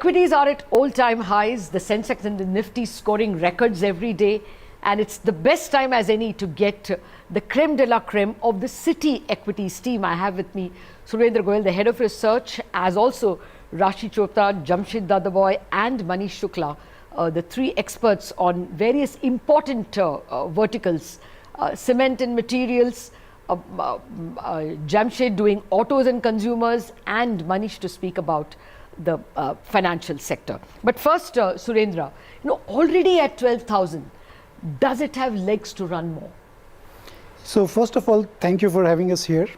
Equities are at all-time highs. The Sensex and the Nifty scoring records every day. And it's the best time as any to get the creme de la creme of the City Equities team. I have with me Surendra Goyal, the head of research, as also Rashi Chopra, Jamshid Dadaboy and Manish Shukla, the three experts on various important verticals, cement and materials, Jamshid doing autos and consumers, and Manish to speak about the financial sector. But first, Surendra, already at 12,000, does it have legs to run more? So first of all, thank you for having us here.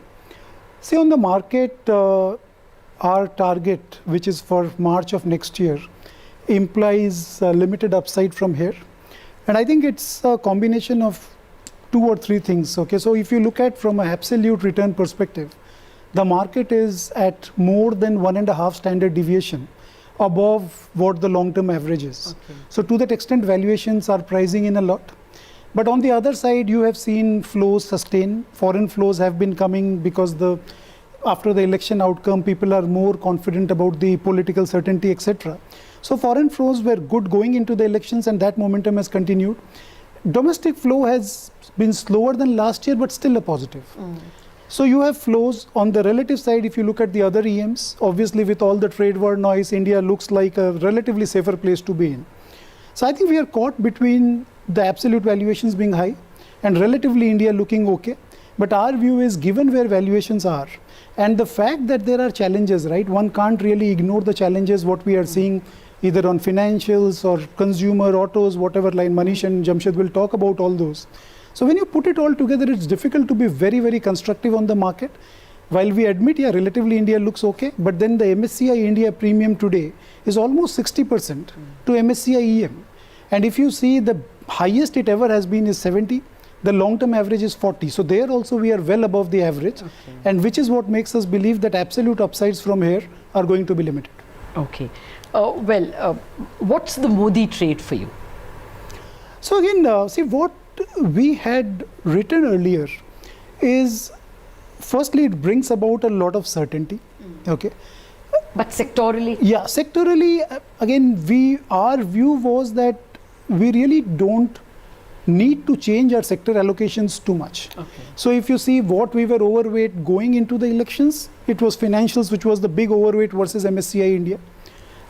See, on the market, our target, which is for March of next year, implies limited upside from here. And I think it's a combination of 2 or 3 things. Okay, so if you look at from an absolute return perspective, the market is at more than 1.5 standard deviation above what the long-term average is. Okay. So to that extent, valuations are pricing in a lot. But on the other side, you have seen flows sustain. Foreign flows have been coming because after the election outcome, people are more confident about the political certainty, etc. So foreign flows were good going into the elections, and that momentum has continued. Domestic flow has been slower than last year, but still a positive. So you have flows on the relative side. If you look at the other EMs, obviously with all the trade war noise, India looks like a relatively safer place to be in. So I think we are caught between the absolute valuations being high and relatively India looking okay. But our view is, given where valuations are and the fact that there are challenges, right? One can't really ignore the challenges what we are seeing either on financials or consumer, autos, whatever line. Manish and Jamshid will talk about all those. So when you put it all together, it's difficult to be very, very constructive on the market. While we admit, yeah, relatively India looks okay, but then the MSCI India premium today is almost 60% to MSCI EM. And if you see, the highest it ever has been is 70. The long-term average is 40. So there also we are well above the average, and which is what makes us believe that absolute upsides from here are going to be limited. Okay. What's the Modi trade for you? So again, see, what we had written earlier is, firstly, it brings about a lot of certainty. Okay. But sectorally? Yeah, sectorally, again, our view was that we really don't need to change our sector allocations too much. Okay. So if you see what we were overweight going into the elections, it was financials, which was the big overweight versus MSCI India.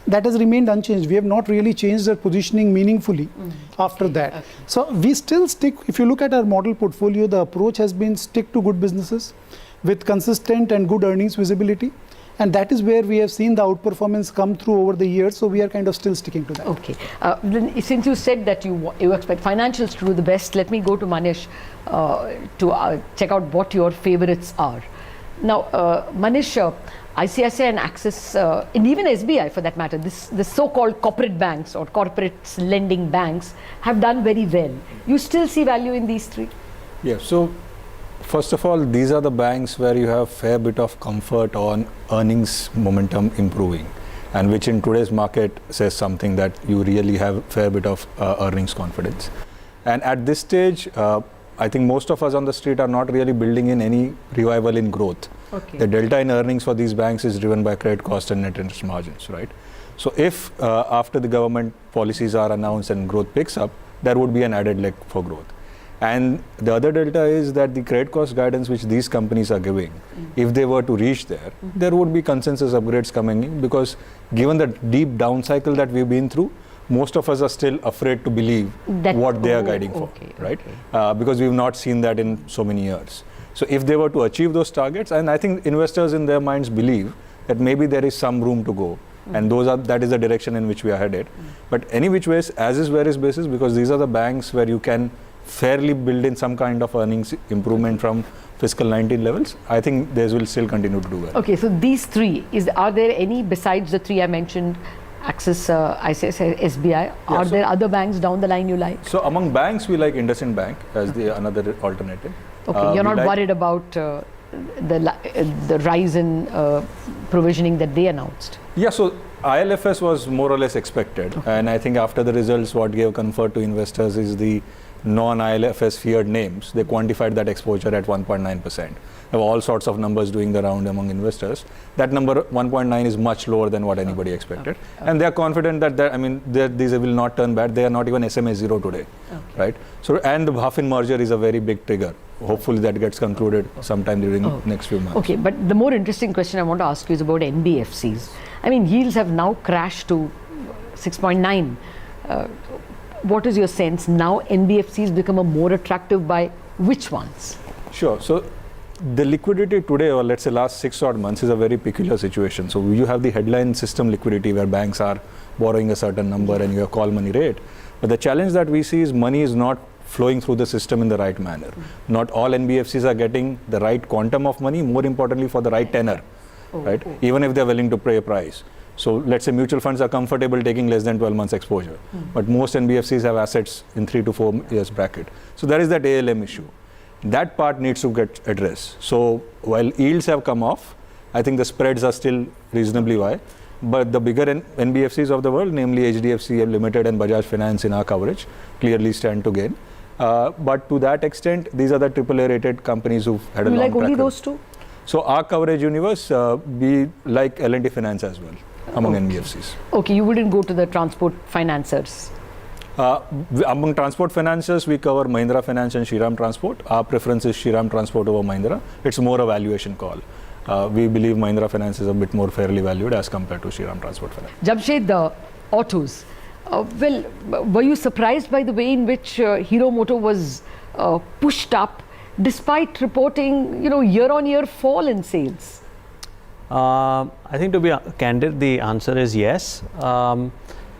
That has remained unchanged. We have not really changed our positioning meaningfully after that. Okay. So we still stick, if you look at our model portfolio, the approach has been stick to good businesses with consistent and good earnings visibility. And that is where we have seen the outperformance come through over the years. So we are kind of still sticking to that. Okay. Then since you said that you expect financials to do the best, let me go to Manish to check out what your favorites are. Now, Manish, ICICI and Axis, and even SBI for that matter, the so-called corporate banks or corporate lending banks have done very well. You still see value in these three? Yeah, so first of all, these are the banks where you have fair bit of comfort on earnings momentum improving, and which in today's market says something that you really have fair bit of earnings confidence. And at this stage, I think most of us on the street are not really building in any revival in growth. Okay. The delta in earnings for these banks is driven by credit cost and net interest margins, right? So if after the government policies are announced and growth picks up, there would be an added leg for growth. And the other delta is that the credit cost guidance which these companies are giving, if they were to reach there, there would be consensus upgrades coming in, because given the deep down cycle that we've been through, most of us are still afraid to believe what they are guiding for, right? Because we've not seen that in so many years. So if they were to achieve those targets, and I think investors in their minds believe that maybe there is some room to go, and that is the direction in which we are headed. But any which ways, as is where is basis, because these are the banks where you can fairly build in some kind of earnings improvement from fiscal 19 levels, I think these will still continue to do well. Okay, so these three, are there any besides the three I mentioned, Axis, ICICI, SBI, yeah, are there other banks down the line you like? So among banks, we like IndusInd Bank as another alternative. Okay, you're not worried about the rise in provisioning that they announced? Yeah, so ILFS was more or less expected. Okay. And I think after the results, what gave comfort to investors is the non-ILFS feared names, they quantified that exposure at 1.9%. There were all sorts of numbers doing the round among investors. That number 1.9 is much lower than what anybody expected. And they are confident that these will not turn bad. They are not even SMA 0 today, right? So, and the Huffin merger is a very big trigger. Hopefully that gets concluded sometime during the next few months. Okay, but the more interesting question I want to ask you is about NBFCs. I mean, yields have now crashed to 6.9. What is your sense now? NBFCs become a more attractive by which ones? Sure. So the liquidity today, or let's say last 6 odd months, is a very peculiar situation. So you have the headline system liquidity where banks are borrowing a certain number and you have call money rate. But the challenge that we see is money is not flowing through the system in the right manner. Not all NBFCs are getting the right quantum of money, more importantly for the right tenor, right? Even if they're willing to pay a price. So let's say mutual funds are comfortable taking less than 12 months exposure, but most NBFCs have assets in 3 to 4 years bracket. So there is that ALM issue. That part needs to get addressed. So while yields have come off, I think the spreads are still reasonably high, but the bigger NBFCs of the world, namely HDFC Limited and Bajaj Finance in our coverage, clearly stand to gain. But to that extent, these are the AAA rated companies who've had a long track record. You like only those two? So our coverage universe, we like L&T Finance as well among NBFCs. Okay, you wouldn't go to the transport financiers? Among transport financiers, we cover Mahindra Finance and Shriram Transport. Our preference is Shriram Transport over Mahindra. It's more a valuation call. We believe Mahindra Finance is a bit more fairly valued as compared to Shriram Transport Finance. Jamshed, the autos. Well, were you surprised by the way in which Hero Moto was pushed up despite reporting, year-on-year fall in sales? I think to be candid, the answer is yes.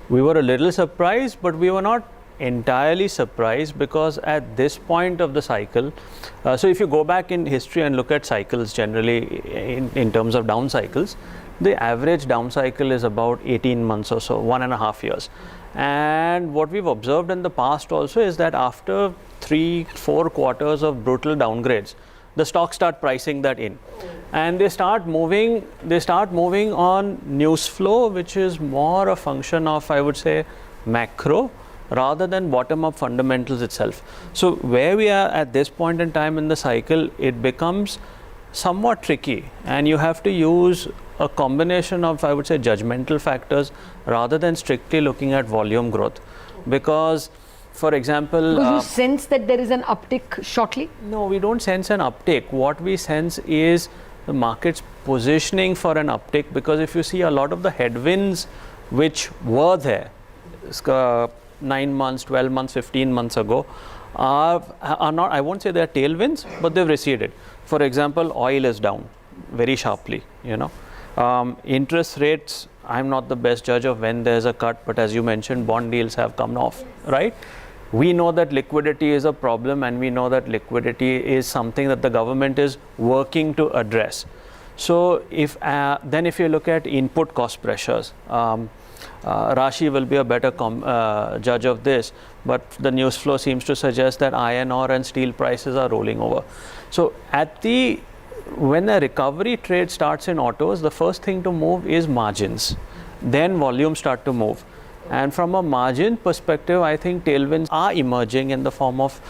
We were a little surprised, but we were not entirely surprised because at this point of the cycle, so if you go back in history and look at cycles generally in terms of down cycles, the average down cycle is about 18 months or so, 1.5 years. And what we've observed in the past also is that after 3-4 quarters of brutal downgrades, the stocks start pricing that in, and they start moving on news flow, which is more a function of, I would say, macro rather than bottom up fundamentals itself. So where we are at this point in time in the cycle, it becomes somewhat tricky, and you have to use a combination of, I would say, judgmental factors rather than strictly looking at volume growth. Because, for example, do you sense that there is an uptick shortly? No, we don't sense an uptick. What we sense is the market's positioning for an uptick, because if you see a lot of the headwinds which were there 9 months, 12 months, 15 months ago are not, I won't say they're tailwinds, but they've receded. For example, oil is down very sharply, interest rates, I'm not the best judge of when there's a cut, but as you mentioned, bond yields have come off, right? We know that liquidity is a problem, and we know that liquidity is something that the government is working to address. So if you look at input cost pressures, Rashi will be a better judge of this, but the news flow seems to suggest that iron ore and steel prices are rolling over. So when a recovery trade starts in autos, the first thing to move is margins. Then volumes start to move. And from a margin perspective, I think tailwinds are emerging in the form of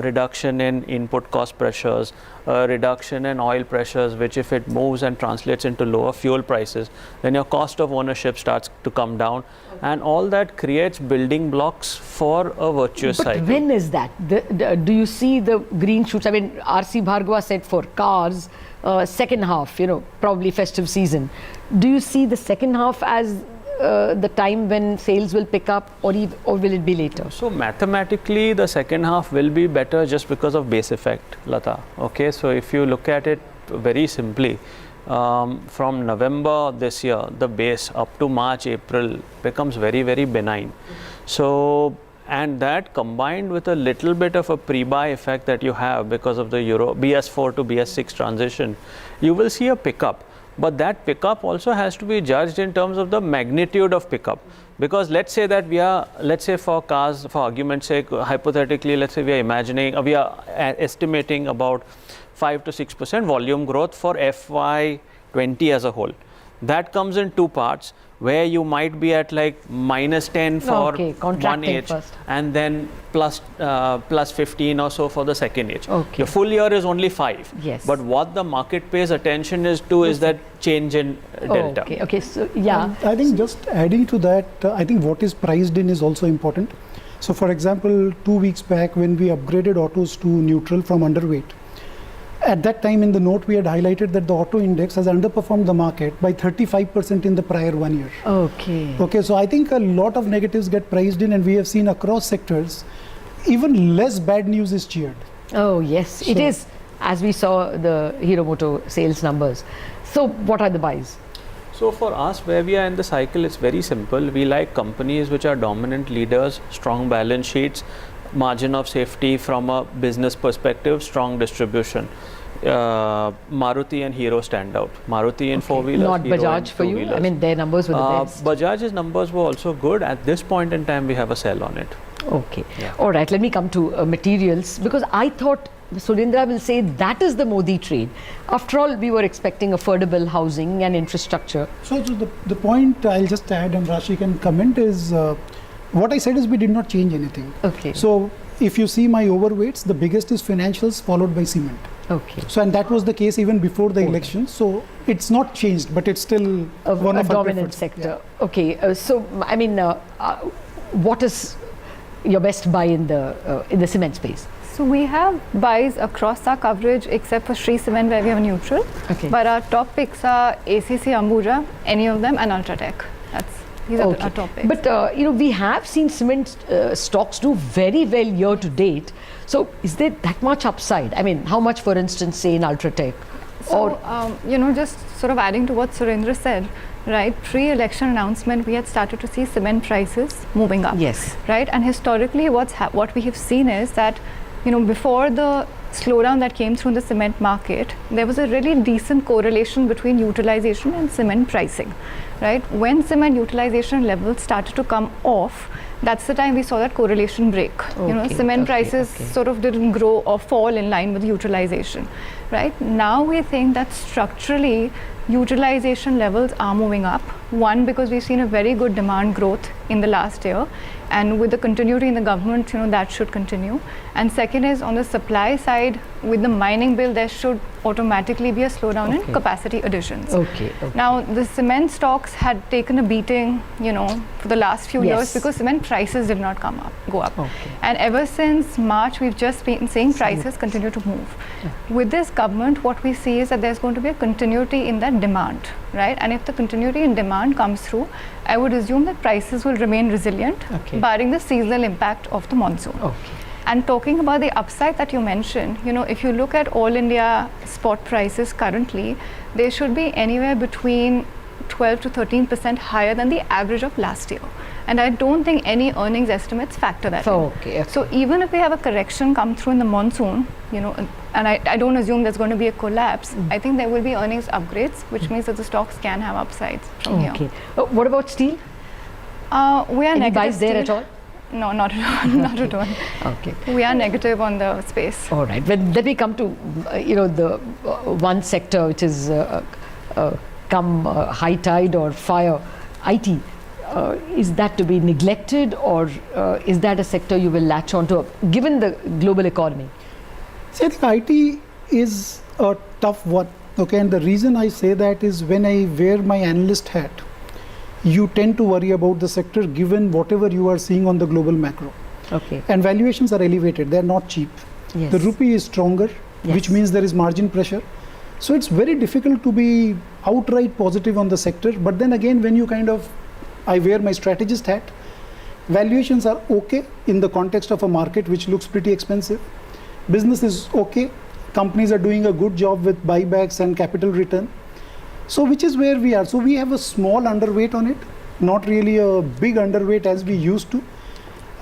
reduction in input cost pressures, reduction in oil pressures, which if it moves and translates into lower fuel prices, then your cost of ownership starts to come down. And all that creates building blocks for a virtuous cycle. But when is that? Do you see the green shoots? I mean, RC Bhargava said for cars, second half, probably festive season. Do you see the second half as the time when sales will pick up, or will it be later? So mathematically, the second half will be better just because of base effect, Lata. Okay, so if you look at it very simply, from November this year, the base up to March, April becomes very, very benign. So, and that combined with a little bit of a pre-buy effect that you have because of the Euro BS4 to BS6 transition, you will see a pickup. But that pickup also has to be judged in terms of the magnitude of pickup. Because let's say that let's say for cars, for argument's sake, hypothetically, let's say we are estimating about 5 to 6% volume growth for FY20 as a whole. That comes in two parts, where you might be at like -10 for Okay, one contracting age first. and then plus 15 or so for the second age. Okay. The full year is only 5. Yes. But what the market pays attention is that change in delta. Okay, okay, so yeah. And I think just adding to that, I think what is priced in is also important. So for example, 2 weeks back when we upgraded autos to neutral from underweight, at that time in the note we had highlighted that the auto index has underperformed the market by 35% in the prior 1 year. Okay. Okay, so I think a lot of negatives get priced in, and we have seen across sectors, even less bad news is cheered. Oh, yes, it So- is, as we saw the Hero Moto sales numbers. So, what are the buys? So for us, where we are in the cycle, it's very simple. We like companies which are dominant leaders, strong balance sheets, margin of safety from a business perspective, strong distribution. Maruti and Hero stand out. Maruti in four-wheelers, Not Hero in Bajaj for you? I two-wheelers. mean, their numbers were the best. Bajaj's numbers were also good. At this point in time, we have a sell on it. Okay. Yeah. All right, let me come to materials, because I thought Surendra will say that is the Modi trade. After all, we were expecting affordable housing and infrastructure. So the point I'll just add, and Rashi can comment, is what I said is we did not change anything. Okay. So if you see my overweights, the biggest is financials followed by cement. Okay. So and that was the case even before the election. So it's not changed, but it's still one A of our dominant preferred. sector. Okay. So, I mean, what is your best buy in the cement space? So we have buys across our coverage except for Shree Cement where we have a neutral. Okay. But our top picks are ACC, Ambuja, any of them, and Ultratech. These are our top picks. But we have seen cement stocks do very well year to date. So is there that much upside? I mean, how much, for instance, say in Ultratech? So, just sort of adding to what Surendra said, right? Pre-election announcement, we had started to see cement prices moving up. Yes. Right? And historically, what we have seen is that, before the slowdown that came through in the cement market, there was a really decent correlation between utilization and cement pricing, right? When cement utilization levels started to come off, that's the time we saw that correlation break. Cement prices sort of didn't grow or fall in line with utilization, right? Now we think that structurally utilization levels are moving up. One, because we've seen a very good demand growth in the last year, and with the continuity in the government, that should continue. And second is on the supply side, with the mining bill, there should automatically be a slowdown in capacity additions. Okay. Now, the cement stocks had taken a beating, for the last few years because cement prices did not go up. Okay. And ever since March, we've just been seeing prices continue to move. With this government, what we see is that there's going to be a continuity in that demand, right? And if the continuity in demand comes through, I would assume that prices will remain resilient, barring the seasonal impact of the monsoon. Okay. And talking about the upside that you mentioned, if you look at all India spot prices currently, they should be anywhere between 12 to 13% higher than the average of last year. And I don't think any earnings estimates factor that in. Okay. So even if we have a correction come through in the monsoon, and I don't assume there's going to be a collapse, I think there will be earnings upgrades, which means that the stocks can have upsides from here. Okay. What about steel? We are Any negative buys there at steel. all? No, not at all. Not at all. Okay. We are negative on the space. All right. Well, let me come to the one sector which is come high tide or fire, IT. Is that to be neglected, or is that a sector you will latch onto given the global economy? See, I think IT is a tough one. Okay, and the reason I say that is when I wear my analyst hat, you tend to worry about the sector given whatever you are seeing on the global macro. Okay. And valuations are elevated, they're not cheap. Yes. The rupee is stronger, which means there is margin pressure. So it's very difficult to be outright positive on the sector. But then again, when you I wear my strategist hat, valuations are okay in the context of a market which looks pretty expensive. Business is okay. Companies are doing a good job with buybacks and capital return. So which is where we are. So we have a small underweight on it, not really a big underweight as we used to.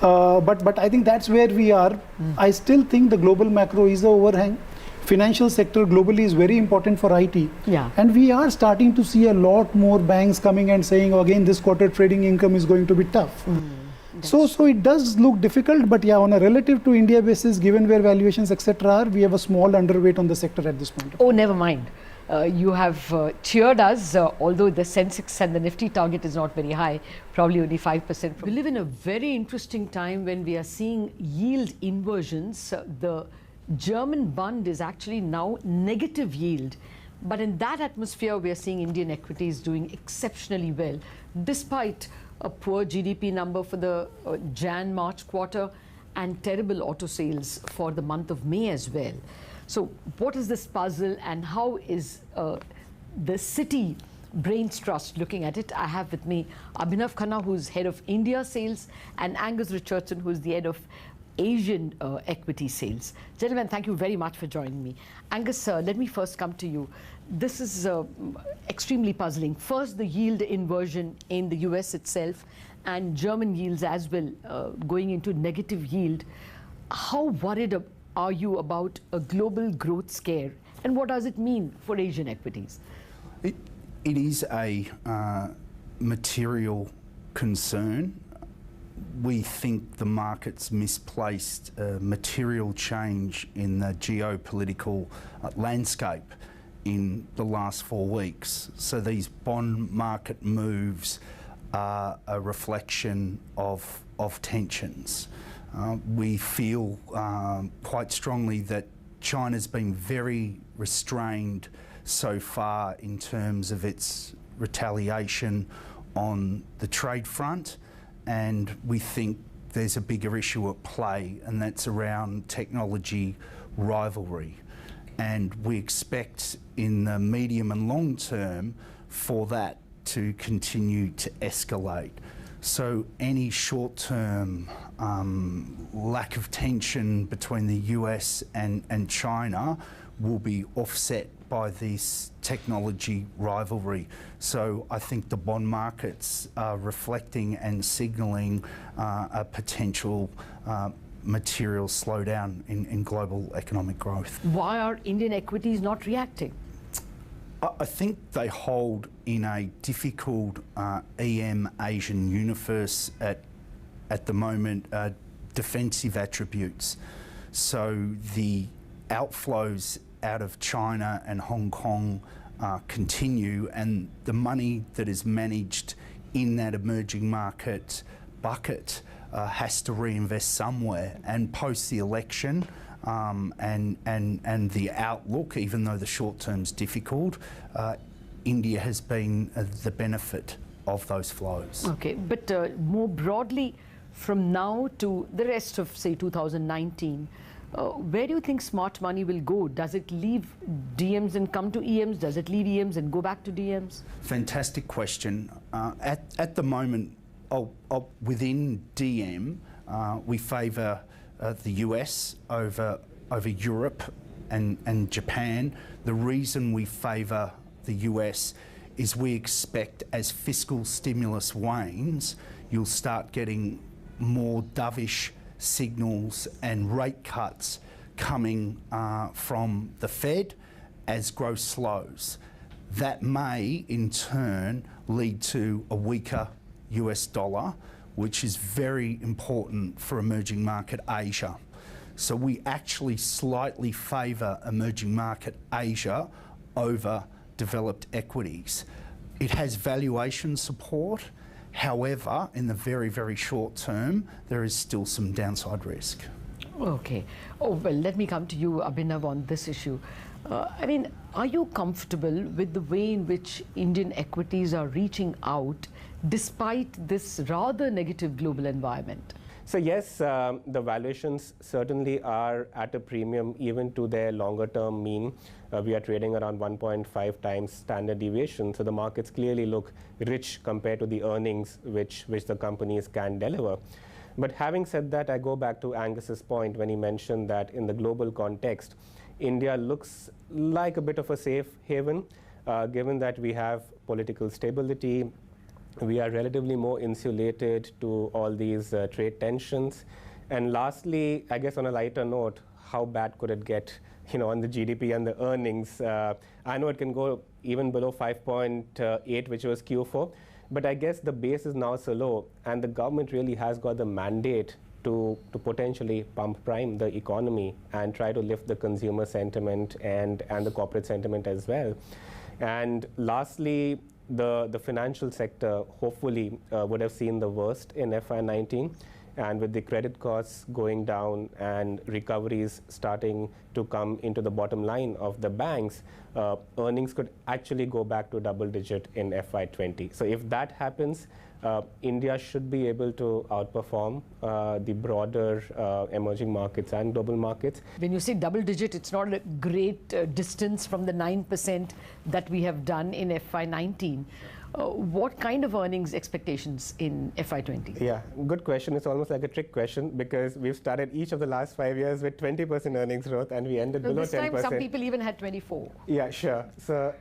But I think that's where we are. I still think the global macro is the overhang. Financial sector globally is very important for IT. Yeah. And we are starting to see a lot more banks coming and saying, again, this quarter trading income is going to be tough. So it does look difficult, but yeah, on a relative to India basis, given where valuations, etc. are, we have a small underweight on the sector at this point. Oh, never mind. You have cheered us, although the Sensex and the Nifty target is not very high, probably only 5%. We live in a very interesting time when we are seeing yield inversions. The German Bund is actually now negative yield. But in that atmosphere, we are seeing Indian equities doing exceptionally well, despite a poor GDP number for the Jan-March quarter and terrible auto sales for the month of May as well. So what is this puzzle, and how is the City Brains Trust looking at it? I have with me Abhinav Khanna, who's head of India sales, and Angus Richardson, who's the head of Asian equity sales. Gentlemen, thank you very much for joining me. Angus, let me first come to you. This is extremely puzzling. First, the yield inversion in the US itself, and German yields as well going into negative yield. How worried are you about a global growth scare, and what does it mean for Asian equities? It is a material concern. We think the market's misplaced material change in the geopolitical landscape in the last 4 weeks. So these bond market moves are a reflection of tensions. We feel quite strongly that China's been very restrained so far in terms of its retaliation on the trade front, and we think there's a bigger issue at play, and that's around technology rivalry. And we expect in the medium and long term for that to continue to escalate. So any short-term lack of tension between the US and China will be offset by this technology rivalry. So I think the bond markets are reflecting and signalling a potential material slowdown in global economic growth. Why are Indian equities not reacting? I think they hold in a difficult EM Asian universe at the moment defensive attributes. So the outflows out of China and Hong Kong continue, and the money that is managed in that emerging market bucket has to reinvest somewhere. And post the election, and the outlook, even though the short term's difficult, India has been the benefit of those flows. Okay, but more broadly, from now to the rest of, say, 2019, where do you think smart money will go? Does it leave DMs and come to EMs? Does it leave EMs and go back to DMs? Fantastic question. At the moment, within DM, we favour the US over Europe and Japan. The reason we favour the US is we expect as fiscal stimulus wanes, you'll start getting more dovish signals and rate cuts coming from the Fed as growth slows. That may in turn lead to a weaker US dollar, which is very important for emerging market Asia. So we actually slightly favour emerging market Asia over developed equities. It has valuation support. However, in the very, very short term, there is still some downside risk. Okay. Oh, well, let me come to you, Abhinav, on this issue. I mean, are you comfortable with the way in which Indian equities are reaching out despite this rather negative global environment? So yes, the valuations certainly are at a premium even to their longer term mean. We are trading around 1.5 times standard deviation. So the markets clearly look rich compared to the earnings which the companies can deliver. But having said that, I go back to Angus's point when he mentioned that in the global context, India looks like a bit of a safe haven, given that we have political stability. We are relatively more insulated to all these trade tensions. And lastly, I guess on a lighter note, how bad could it get, on the GDP and the earnings? I know it can go even below 5.8, which was Q4, but I guess the base is now so low, and the government really has got the mandate to potentially pump prime the economy and try to lift the consumer sentiment and the corporate sentiment as well. And lastly, the financial sector hopefully would have seen the worst in FY19. And with the credit costs going down and recoveries starting to come into the bottom line of the banks, earnings could actually go back to double digit in FY20. So if that happens, India should be able to outperform the broader emerging markets and global markets. When you say double digit, it's not a great distance from the 9% that we have done in FY19. What kind of earnings expectations in FY20? Yeah, good question. It's almost like a trick question because we've started each of the last 5 years with 20% earnings growth and we ended below 10%. This time some people even had 24. Yeah, sure. So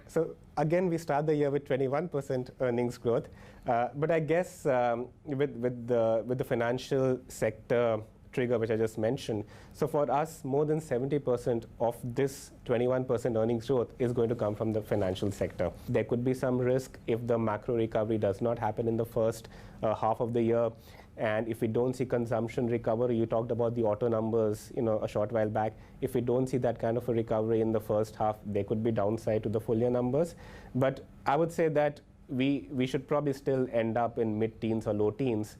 again, we start the year with 21% earnings growth. But I guess with the financial sector trigger, which I just mentioned, so for us, more than 70% of this 21% earnings growth is going to come from the financial sector. There could be some risk if the macro recovery does not happen in the first half of the year. And if we don't see consumption recovery, you talked about the auto numbers, a short while back. If we don't see that kind of a recovery in the first half, there could be downside to the full year numbers. But I would say that we should probably still end up in mid-teens or low teens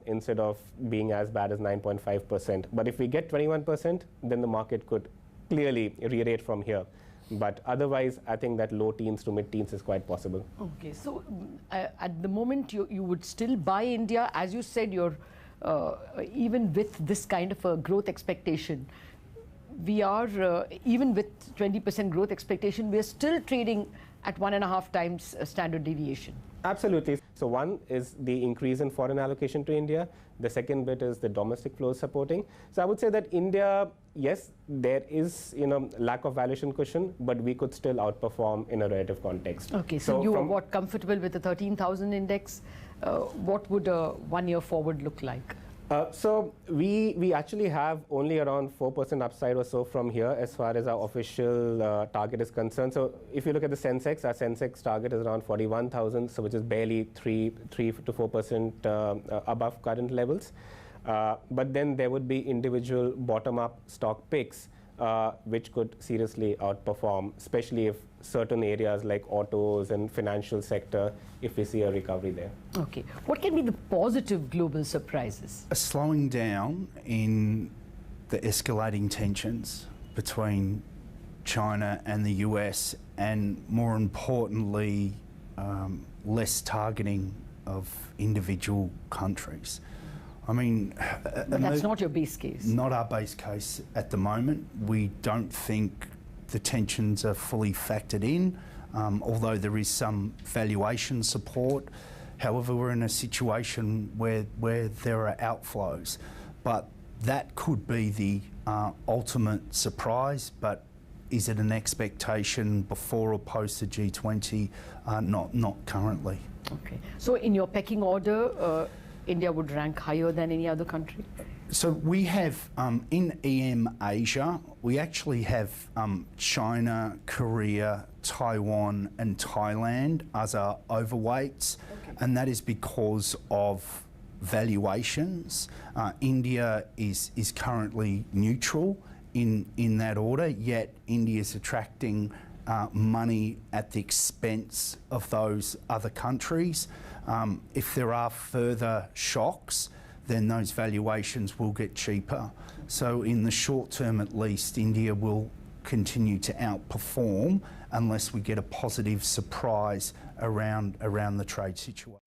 instead of being as bad as 9.5%. But if we get 21%, then the market could clearly re-rate from here. But otherwise, I think that low teens to mid-teens is quite possible. Okay, so at the moment, you would still buy India. As you said, you're even with this kind of a growth expectation, we are, even with 20% growth expectation, we are still trading at 1.5 times standard deviation. Absolutely. So one is the increase in foreign allocation to India. The second bit is the domestic flows supporting. So I would say that India, yes, there is lack of valuation cushion, but we could still outperform in a relative context. Okay, so you are comfortable with the 13,000 index? What would a 1 year forward look like? So we actually have only around 4% upside or so from here as far as our official target is concerned. So if you look at the Sensex, our Sensex target is around 41,000, so which is barely 3 to 4% above current levels. But then there would be individual bottom-up stock picks which could seriously outperform, especially if certain areas like autos and financial sector, if we see a recovery there. Okay. What can be the positive global surprises? A slowing down in the escalating tensions between China and the US, and more importantly, less targeting of individual countries. I mean, but that's not your base case. Not our base case at the moment. We don't think the tensions are fully factored in, although there is some valuation support. However, we're in a situation where there are outflows. But that could be the ultimate surprise, but is it an expectation before or post the G20? Not currently. Okay. So in your pecking order, India would rank higher than any other country? So we have, in EM Asia, we actually have China, Korea, Taiwan and Thailand as our overweights. Okay. And that is because of valuations. India is currently neutral in that order, yet India is attracting money at the expense of those other countries. If there are further shocks, then those valuations will get cheaper. So in the short term at least, India will continue to outperform unless we get a positive surprise around the trade situation.